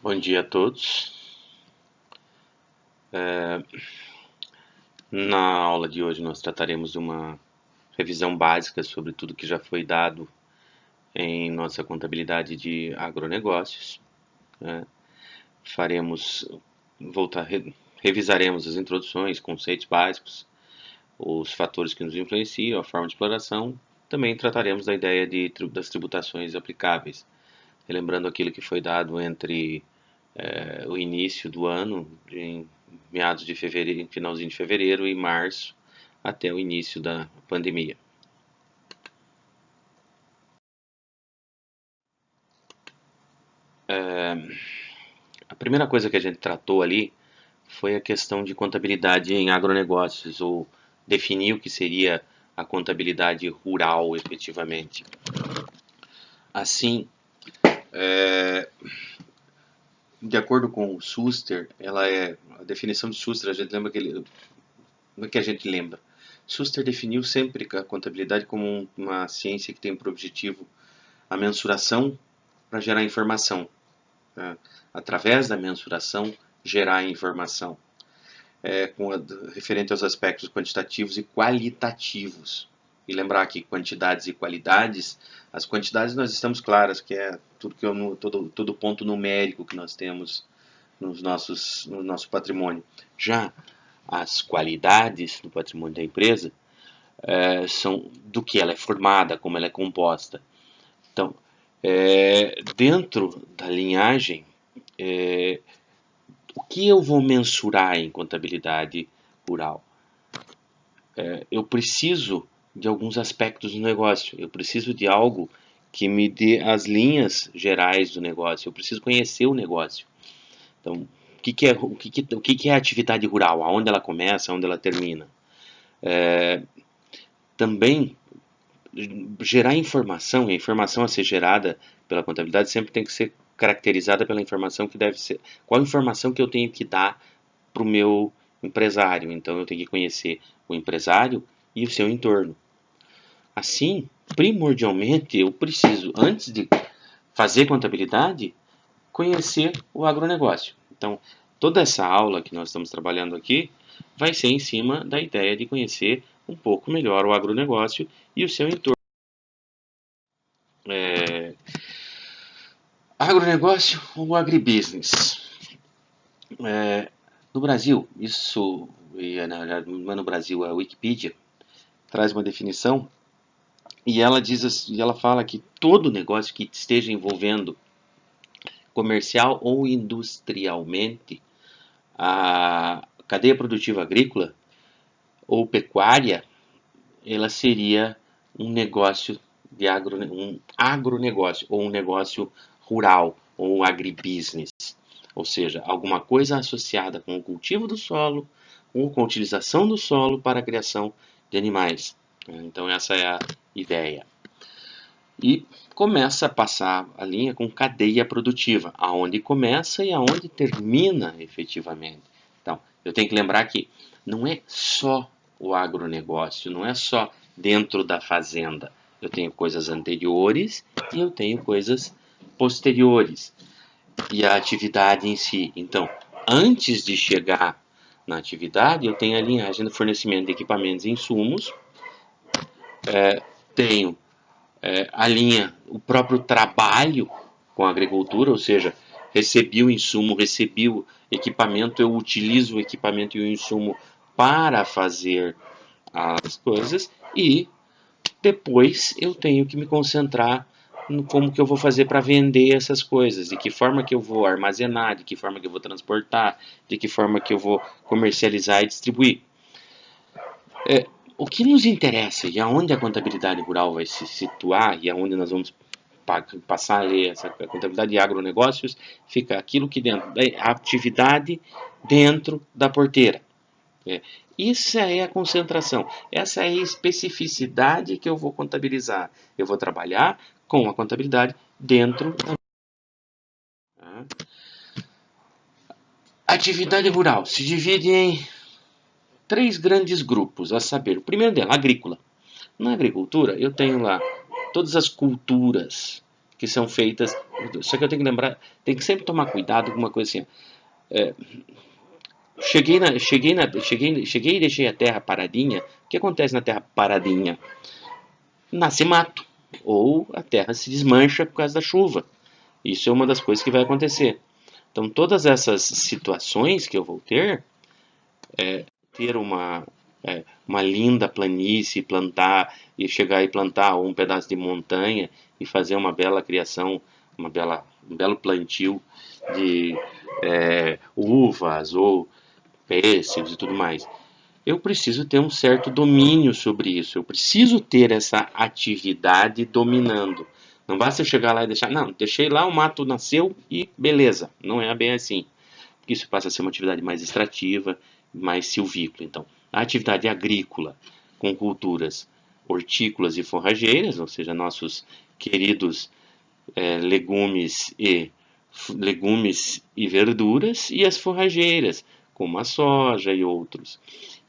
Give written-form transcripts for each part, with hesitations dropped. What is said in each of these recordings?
Bom dia a todos. Na aula de hoje nós trataremos de uma revisão básica sobre tudo que já foi dado em nossa contabilidade de agronegócios. Faremos, revisaremos as introduções, conceitos básicos, os fatores que nos influenciam, a forma de exploração. Também trataremos da ideia das tributações aplicáveis, relembrando aquilo que foi dado entre o início do ano, em meados de fevereiro, finalzinho de fevereiro e março, até o início da pandemia. A primeira coisa que a gente tratou ali foi a questão de contabilidade em agronegócios, ou definir o que seria a contabilidade rural efetivamente. Assim, de acordo com o Schuster, a definição de Schuster, a gente lembra que a gente lembra. Schuster definiu sempre a contabilidade como uma ciência que tem por objetivo a mensuração para gerar informação. Através da mensuração, gerar informação. Referente aos aspectos quantitativos e qualitativos. E lembrar que quantidades e qualidades, as quantidades nós estamos claras, que é todo ponto numérico que nós temos no nosso patrimônio. Já as qualidades do patrimônio da empresa são do que ela é formada, como ela é composta. Então, dentro da linhagem, o que eu vou mensurar em contabilidade rural? Eu preciso de alguns aspectos do negócio, eu preciso de algo que me dê as linhas gerais do negócio, eu preciso conhecer o negócio. Então, o que é a atividade rural? Aonde ela começa, aonde ela termina? Também, gerar informação, e a informação a ser gerada pela contabilidade sempre tem que ser caracterizada pela informação que deve ser. Qual informação que eu tenho que dar para o meu empresário? Então, eu tenho que conhecer o empresário e o seu entorno. Assim, primordialmente, eu preciso, antes de fazer contabilidade, conhecer o agronegócio. Então, toda essa aula que nós estamos trabalhando aqui vai ser em cima da ideia de conhecer um pouco melhor o agronegócio e o seu entorno. Agronegócio ou agribusiness? No Brasil, não é no Brasil, a Wikipedia traz uma definição e ela fala que todo negócio que esteja envolvendo comercial ou industrialmente a cadeia produtiva agrícola ou pecuária, ela seria um negócio de um agronegócio ou um negócio rural ou um agribusiness, ou seja, alguma coisa associada com o cultivo do solo ou com a utilização do solo para a criação de animais. Então essa é a ideia. E começa a passar a linha com cadeia produtiva, aonde começa e aonde termina efetivamente. Então, eu tenho que lembrar que não é só o agronegócio, não é só dentro da fazenda. Eu tenho coisas anteriores e eu tenho coisas posteriores. E a atividade em si. Então, antes de chegar na atividade, eu tenho a linhagem do fornecimento de equipamentos e insumos, tenho a linha, o próprio trabalho com a agricultura, ou seja, recebi o insumo, recebi o equipamento, eu utilizo o equipamento e o insumo para fazer as coisas e depois eu tenho que me concentrar no como que eu vou fazer para vender essas coisas, de que forma que eu vou armazenar, de que forma que eu vou transportar, de que forma que eu vou comercializar e distribuir. O que nos interessa e aonde a contabilidade rural vai se situar e aonde nós vamos passar a ler essa contabilidade de agronegócios, fica aquilo que dentro da atividade dentro da porteira. Isso é a concentração, essa é a especificidade que eu vou contabilizar. Eu vou trabalhar com a contabilidade dentro da atividade rural. Se divide em 3 grandes grupos, a saber, o primeiro dela, agrícola. Na agricultura, eu tenho lá todas as culturas que são feitas. Só que eu tenho que lembrar, tem que sempre tomar cuidado com uma coisa assim. Cheguei e deixei a terra paradinha. O que acontece na terra paradinha? Nasce mato, ou a terra se desmancha por causa da chuva. Isso é uma das coisas que vai acontecer. Então, todas essas situações que eu vou ter uma linda planície, plantar e chegar e plantar um pedaço de montanha e fazer uma bela criação, um belo plantio de uvas ou pêssegos e tudo mais. Eu preciso ter um certo domínio sobre isso. Eu preciso ter essa atividade dominando. Não basta eu chegar lá e deixar. Não, deixei lá, o mato nasceu e beleza. Não é bem assim. Porque isso passa a ser uma atividade mais extrativa, mais silvícola. Então, a atividade agrícola com culturas hortícolas e forrageiras, ou seja, nossos queridos legumes e verduras, e as forrageiras, como a soja e outros.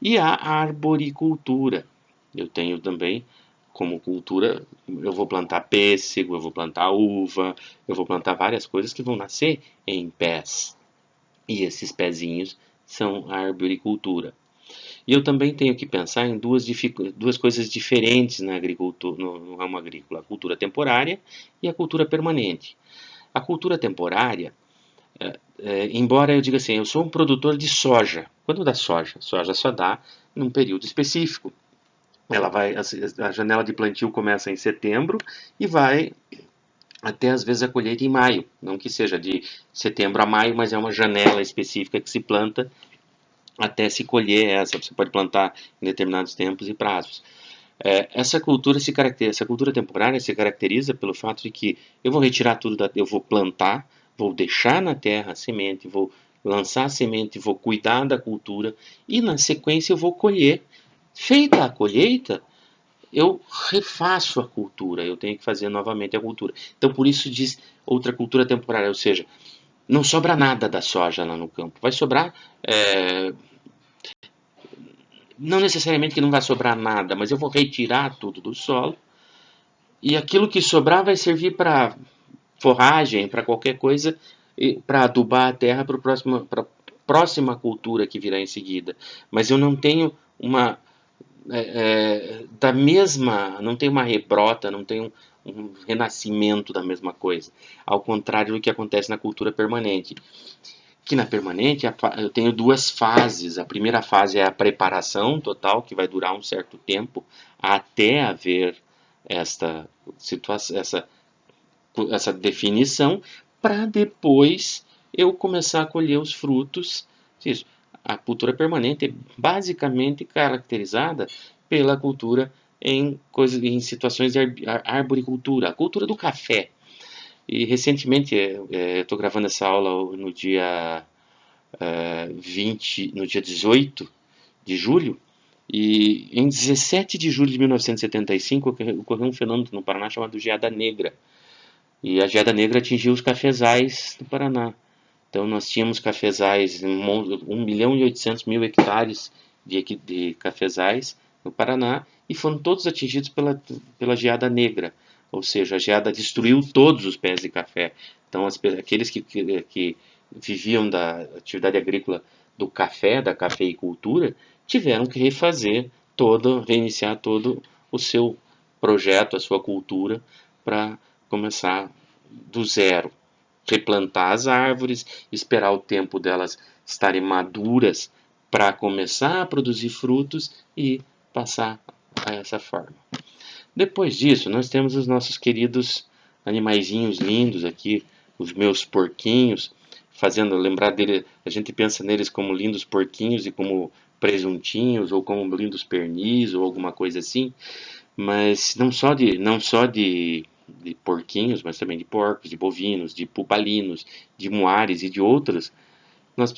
E a arboricultura. Eu tenho também como cultura, eu vou plantar pêssego, eu vou plantar uva, eu vou plantar várias coisas que vão nascer em pés. E esses pezinhos são a arboricultura. E eu também tenho que pensar em duas coisas diferentes na agricultura, no ramo agrícola: a cultura temporária e a cultura permanente. A cultura temporária, embora eu diga assim, eu sou um produtor de soja. Quando dá soja? Soja só dá num período específico. A janela de plantio começa em setembro e vai até às vezes a colheita em maio. Não que seja de setembro a maio, mas é uma janela específica que se planta até se colher essa. Você pode plantar em determinados tempos e prazos. Essa cultura temporária se caracteriza pelo fato de que eu vou retirar tudo, eu vou plantar, vou deixar na terra a semente, vou lançar a semente, vou cuidar da cultura e na sequência eu vou colher. Feita a colheita, eu refaço a cultura, eu tenho que fazer novamente a cultura. Então por isso diz outra cultura temporária, ou seja, não sobra nada da soja lá no campo, vai sobrar não necessariamente que não vai sobrar nada, mas eu vou retirar tudo do solo e aquilo que sobrar vai servir para forragem, para qualquer coisa, para adubar a terra para a próxima cultura que virá em seguida. Mas eu não tenho uma não tem uma rebrota, não tem um renascimento da mesma coisa. Ao contrário do que acontece na cultura permanente. Que na permanente eu tenho duas fases. A primeira fase é a preparação total, que vai durar um certo tempo até haver esta situação, essa definição, para depois eu começar a colher os frutos disso. A cultura permanente é basicamente caracterizada pela cultura em situações de arboricultura, a cultura do café. E recentemente, estou gravando essa aula no dia 18 de julho, e em 17 de julho de 1975 ocorreu um fenômeno no Paraná chamado Geada Negra. E a Geada Negra atingiu os cafezais do Paraná. Então nós tínhamos cafezais, 1.800.000 hectares de cafezais no Paraná, e foram todos atingidos pela geada negra, ou seja, a geada destruiu todos os pés de café. Então aqueles que viviam da atividade agrícola do café, da cafeicultura, tiveram que reiniciar todo o seu projeto, a sua cultura, para começar do zero. Replantar as árvores, esperar o tempo delas estarem maduras para começar a produzir frutos e passar a essa forma. Depois disso, nós temos os nossos queridos animaizinhos lindos aqui, os meus porquinhos, fazendo lembrar dele, a gente pensa neles como lindos porquinhos e como presuntinhos ou como lindos pernis ou alguma coisa assim, mas não só de porquinhos, mas também de porcos, de bovinos, de pupalinos, de muares e de outros. Nós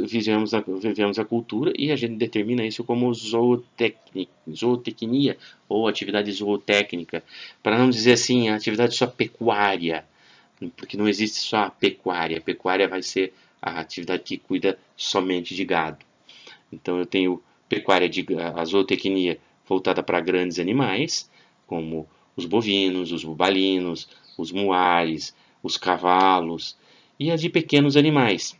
vivemos a cultura e a gente determina isso como zootecnia ou atividade zootécnica, para não dizer assim, a atividade só pecuária, porque não existe só a pecuária. A pecuária vai ser a atividade que cuida somente de gado. Então eu tenho a zootecnia voltada para grandes animais, como os bovinos, os bubalinos, os muares, os cavalos e a de pequenos animais.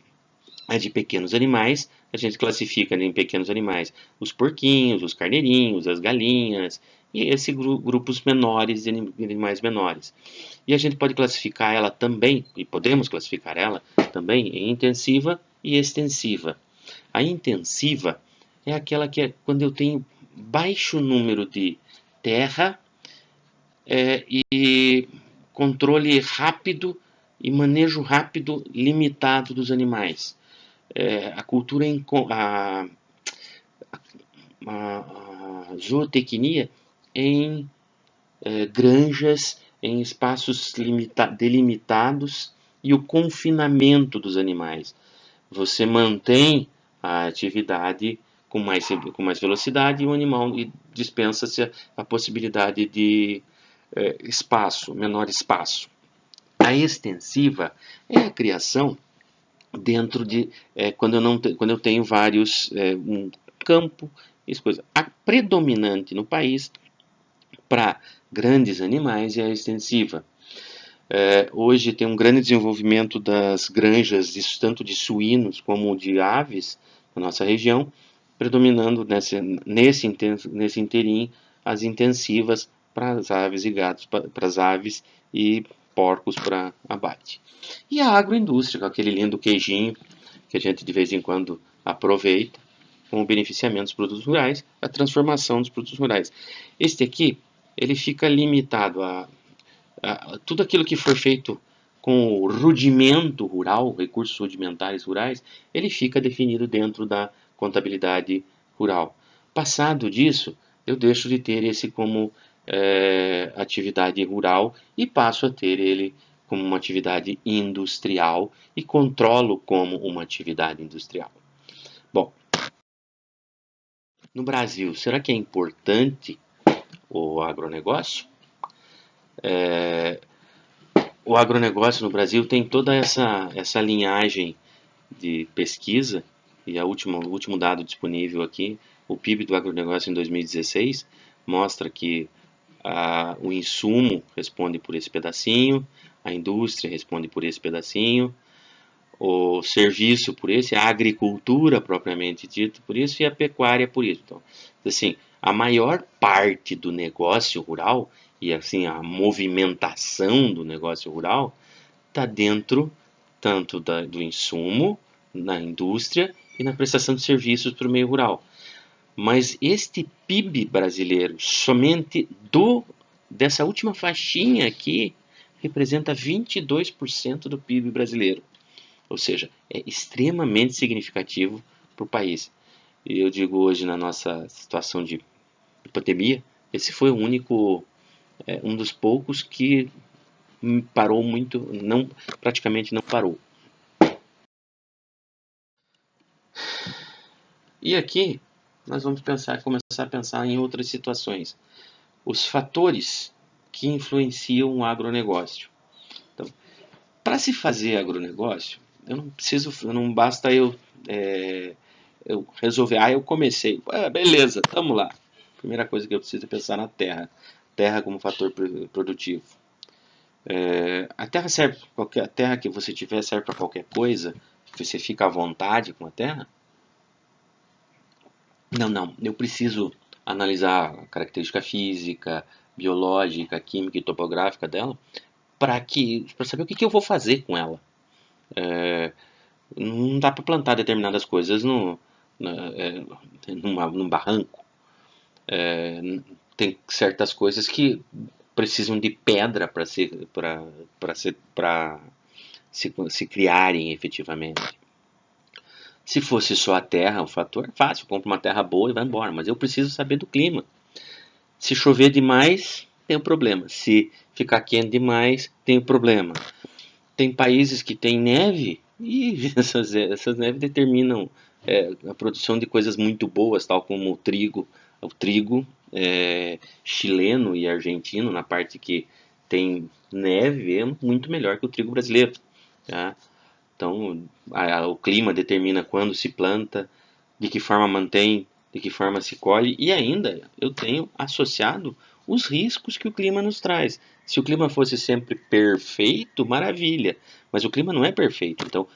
A de pequenos animais, a gente classifica em pequenos animais os porquinhos, os carneirinhos, as galinhas e esses grupos menores de animais menores. E a gente pode classificar ela também, e podemos classificar ela também em intensiva e extensiva. A intensiva é aquela que é quando eu tenho baixo número de terra e controle rápido e manejo rápido limitado dos animais. A cultura, a zootecnia em granjas, em espaços delimitados e o confinamento dos animais. Você mantém a atividade com mais velocidade e o animal dispensa-se a possibilidade de menor espaço. A extensiva é a criação dentro de quando eu tenho vários um campo, isso coisa. A predominante no país para grandes animais é a extensiva. Hoje tem um grande desenvolvimento das granjas, tanto de suínos como de aves na nossa região, predominando nesse interim as intensivas para as aves e gatos, para as aves e porcos para abate. E a agroindústria, com aquele lindo queijinho que a gente de vez em quando aproveita, com o beneficiamento dos produtos rurais, a transformação dos produtos rurais. Este aqui, ele fica limitado a tudo aquilo que for feito com o rudimento rural, recursos rudimentares rurais, ele fica definido dentro da contabilidade rural. Passado disso, eu deixo de ter esse como atividade rural e passo a ter ele como uma atividade industrial e controlo como uma atividade industrial. Bom, no Brasil, será que é importante o agronegócio? O agronegócio no Brasil tem toda essa linhagem de pesquisa, e o último dado disponível aqui, o PIB do agronegócio em 2016, mostra que o insumo responde por esse pedacinho, a indústria responde por esse pedacinho, o serviço por esse, a agricultura propriamente dita por isso e a pecuária por isso. Então, assim, a maior parte do negócio rural e assim a movimentação do negócio rural está dentro tanto do insumo, na indústria e na prestação de serviços para o meio rural. Mas este PIB brasileiro, somente dessa última faixinha aqui, representa 22% do PIB brasileiro. Ou seja, é extremamente significativo para o país. E eu digo hoje, na nossa situação de pandemia, esse foi o único, um dos poucos que parou muito, praticamente não parou. E aqui nós vamos começar a pensar em outras situações. Os fatores que influenciam o agronegócio. Então, para se fazer agronegócio, não basta eu resolver. Eu comecei. Beleza, vamos lá. Primeira coisa que eu preciso é pensar na terra. Terra como fator produtivo. A terra serve, a terra que você tiver serve para qualquer coisa. Você fica à vontade com a terra? Não. Eu preciso analisar a característica física, biológica, química e topográfica dela para saber o que eu vou fazer com ela. Não dá para plantar determinadas coisas num barranco. Tem certas coisas que precisam de pedra para se criarem efetivamente. Se fosse só a terra, o fator é fácil, compro uma terra boa e vai embora, mas eu preciso saber do clima. Se chover demais, tem um problema. Se ficar quente demais, tem um problema. Tem países que têm neve e essas neves determinam a produção de coisas muito boas, tal como o trigo. O trigo chileno e argentino, na parte que tem neve, é muito melhor que o trigo brasileiro. Tá? Então, o clima determina quando se planta, de que forma mantém, de que forma se colhe, e ainda eu tenho associado os riscos que o clima nos traz. Se o clima fosse sempre perfeito, maravilha, mas o clima não é perfeito. Então,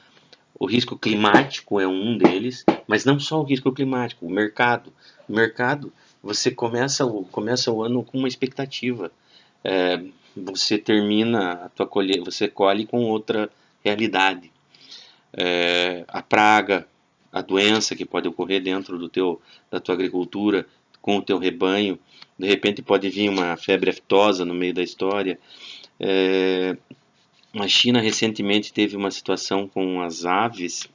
o risco climático é um deles, mas não só o risco climático, o mercado. O mercado, você começa o ano com uma expectativa. É, você termina a tua colheita, você colhe com outra realidade. A praga, a doença que pode ocorrer dentro da tua agricultura, com o teu rebanho, de repente pode vir uma febre aftosa no meio da história. A China recentemente teve uma situação com as aves,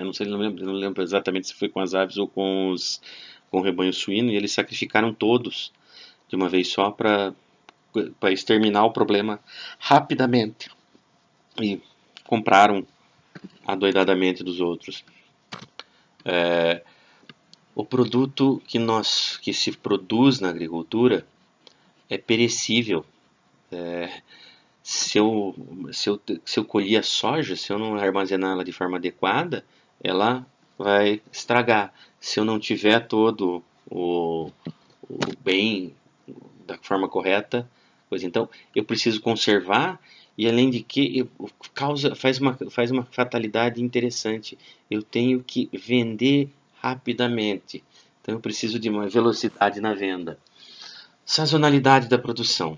não sei, não lembro exatamente se foi com as aves ou com o rebanho suíno, e eles sacrificaram todos de uma vez só para exterminar o problema rapidamente. E compraram adoidadamente dos outros. O produto que se produz na agricultura é perecível. Se eu colher a soja, se eu não armazenar ela de forma adequada, ela vai estragar. Se eu não tiver todo o bem da forma correta, pois então eu preciso conservar, e além de que faz uma fatalidade interessante. Eu tenho que vender rapidamente. Então eu preciso de uma velocidade na venda. Sazonalidade da produção.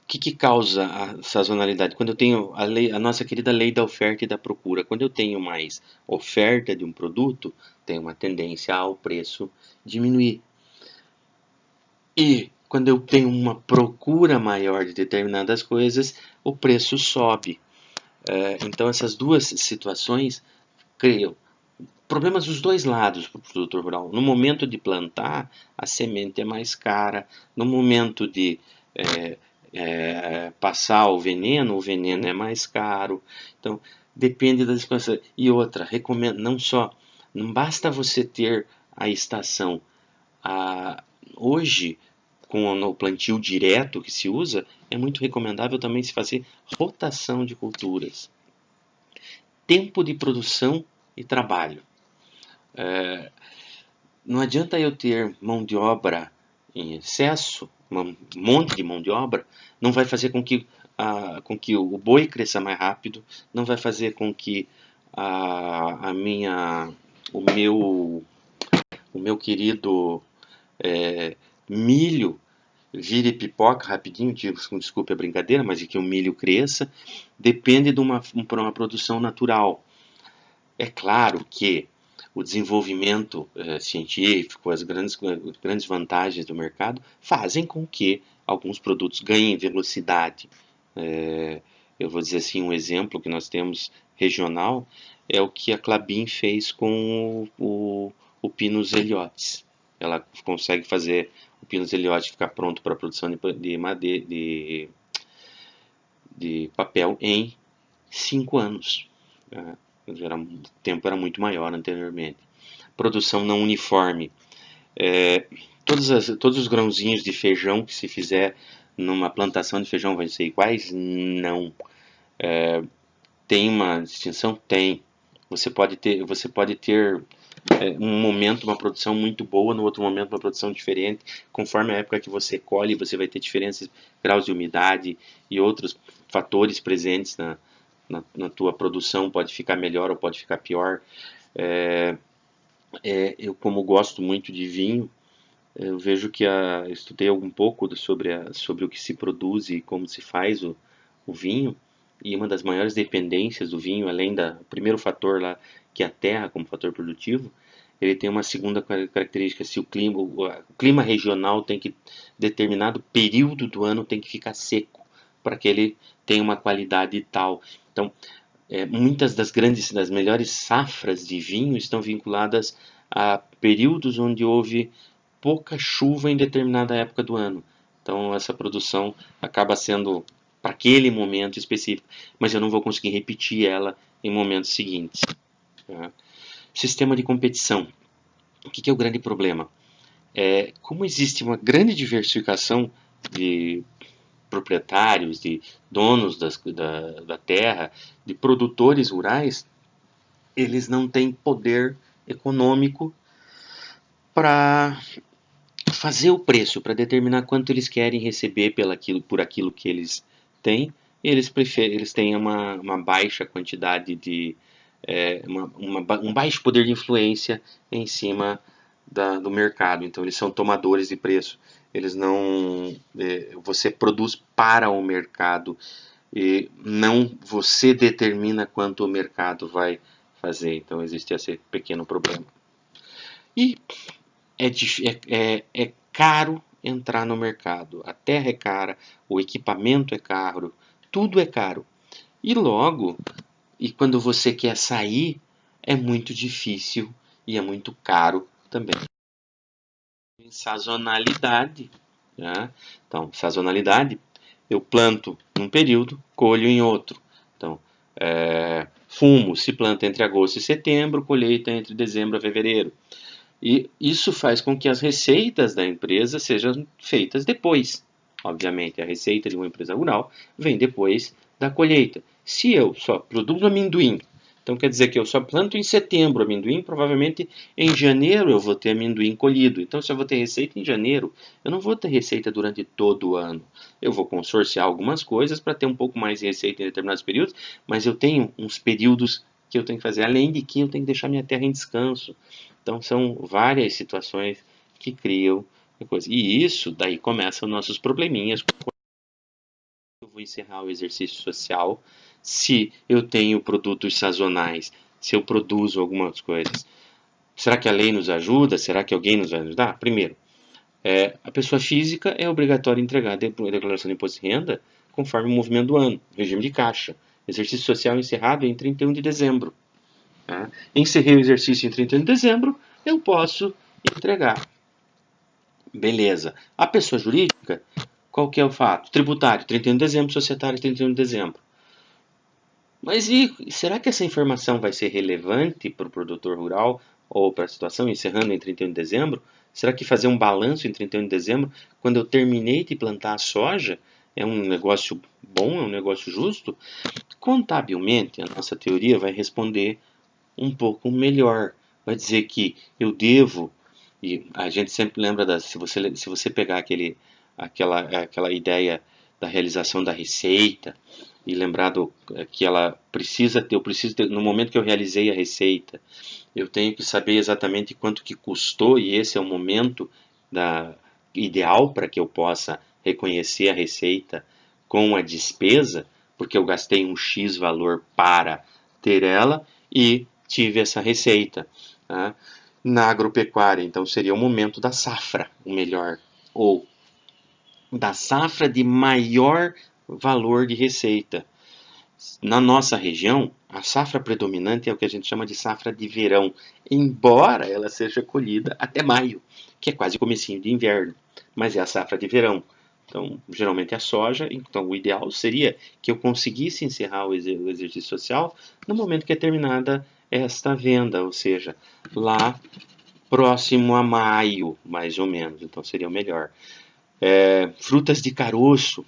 O que causa a sazonalidade? Quando eu tenho a nossa querida lei da oferta e da procura. Quando eu tenho mais oferta de um produto, tem uma tendência ao preço diminuir. E quando eu tenho uma procura maior de determinadas coisas, o preço sobe. Então essas duas situações criam problemas dos dois lados para o produtor rural. No momento de plantar, a semente é mais cara. No momento de passar o veneno é mais caro. Então, depende das coisas. E outra, recomendo, não basta você ter a estação. Hoje, com o plantio direto que se usa, é muito recomendável também se fazer rotação de culturas. Tempo de produção e trabalho. Não adianta eu ter mão de obra em excesso, um monte de mão de obra, não vai fazer com que o boi cresça mais rápido, não vai fazer com que o meu querido milho vire pipoca rapidinho, desculpe a brincadeira, mas que o milho cresça. Depende de uma produção natural. É claro que o desenvolvimento científico, as grandes vantagens do mercado fazem com que alguns produtos ganhem velocidade. Eu vou dizer assim, um exemplo que nós temos regional é o que a Klabin fez com o Pinus Eliotis. Ela consegue fazer o Pinus Eliotis ficar pronto para a produção de papel em 5 anos. O tempo era muito maior anteriormente. Produção não uniforme. Todos os grãozinhos de feijão que se fizer numa plantação de feijão vão ser iguais? Não. Tem uma distinção? Tem. Você pode ter um momento uma produção muito boa, no outro momento uma produção diferente. Conforme a época que você colhe, você vai ter diferenças, graus de umidade e outros fatores presentes na tua produção. Pode ficar melhor ou pode ficar pior. Eu, como gosto muito de vinho, eu vejo que estudei um pouco sobre o que se produz e como se faz o vinho. E uma das maiores dependências do vinho, além do primeiro fator lá, que é a terra como fator produtivo, ele tem uma segunda característica. Se o clima regional tem que, determinado período do ano, tem que ficar seco para que ele tenha uma qualidade tal. Então, muitas das melhores safras de vinho estão vinculadas a períodos onde houve pouca chuva em determinada época do ano. Então, essa produção acaba sendo para aquele momento específico, mas eu não vou conseguir repetir ela em momentos seguintes. Sistema de competição. O que é o grande problema? Como existe uma grande diversificação de proprietários, de donos da terra, de produtores rurais, eles não têm poder econômico para fazer o preço, para determinar quanto eles querem receber por aquilo que eles têm, eles têm uma baixa quantidade de um baixo poder de influência em cima do mercado. Então eles são tomadores de preço. Eles não, você produz para o mercado e não você determina quanto o mercado vai fazer. Então existe esse pequeno problema. E é caro entrar no mercado. A terra é cara, o equipamento é caro, tudo é caro. E logo, e quando você quer sair, é muito difícil e é muito caro também. Sazonalidade. Né? Então, sazonalidade, eu planto num período, colho em outro. Então, fumo se planta entre agosto e setembro, colheita entre dezembro a fevereiro. E isso faz com que as receitas da empresa sejam feitas depois. Obviamente, a receita de uma empresa rural vem depois da colheita. Se eu só produzo amendoim, então quer dizer que eu só planto em setembro amendoim, provavelmente em janeiro eu vou ter amendoim colhido. Então, se eu vou ter receita em janeiro, eu não vou ter receita durante todo o ano. Eu vou consorciar algumas coisas para ter um pouco mais de receita em determinados períodos, mas eu tenho uns períodos que eu tenho que fazer, além de que eu tenho que deixar minha terra em descanso. Então são várias situações que criam coisa. E isso daí começam nossos probleminhas. Eu vou encerrar o exercício social se eu tenho produtos sazonais, se eu produzo algumas coisas. Será que a lei nos ajuda? Será que alguém nos vai ajudar? Primeiro, a pessoa física é obrigatória entregar a declaração de imposto de renda conforme o movimento do ano, regime de caixa. Exercício social encerrado em 31 de dezembro. Tá? Encerrei o exercício em 31 de dezembro, eu posso entregar. Beleza. A pessoa jurídica, qual que é o fato? Tributário, 31 de dezembro, societário, 31 de dezembro. Mas será que essa informação vai ser relevante para o produtor rural ou para a situação encerrando em 31 de dezembro? Será que fazer um balanço em 31 de dezembro, quando eu terminei de plantar a soja, é um negócio bom, é um negócio justo? Contabilmente, a nossa teoria vai responder um pouco melhor. Vai dizer que eu devo, e a gente sempre lembra, se você pegar aquela ideia da realização da receita, e lembrar que ela precisa ter, no momento que eu realizei a receita, eu tenho que saber exatamente quanto que custou, e esse é o momento ideal para que eu possa reconhecer a receita com a despesa, porque eu gastei um X valor para ter ela, e tive essa receita. Tá? Na agropecuária, então, seria o momento da safra, o melhor, ou da safra de maior valor de receita. Na nossa região, a safra predominante é o que a gente chama de safra de verão, embora ela seja colhida até maio, que é quase o comecinho de inverno, mas é a safra de verão. Então, geralmente é a soja, então o ideal seria que eu conseguisse encerrar o exercício social no momento que é terminada esta venda, ou seja, lá próximo a maio, mais ou menos, então seria o melhor. Frutas de caroço,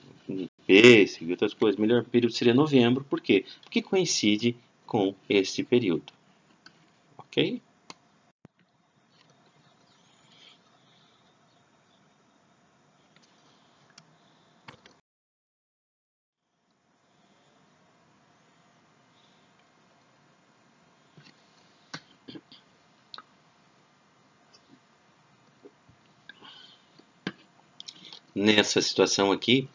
pêssego e outras coisas, o melhor período seria novembro, por quê? Porque coincide com este período, ok? Nessa situação aqui,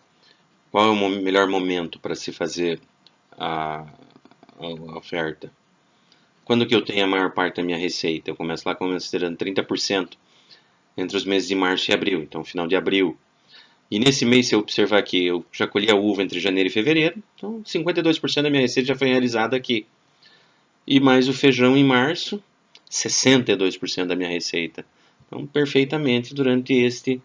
qual é o melhor momento para se fazer a oferta? Quando que eu tenho a maior parte da minha receita? Eu começo lá considerando 30% entre os meses de março e abril, então final de abril. E nesse mês, se eu observar que eu já colhi a uva entre janeiro e fevereiro, então 52% da minha receita já foi realizada aqui. E mais o feijão em março, 62% da minha receita. Então, perfeitamente durante este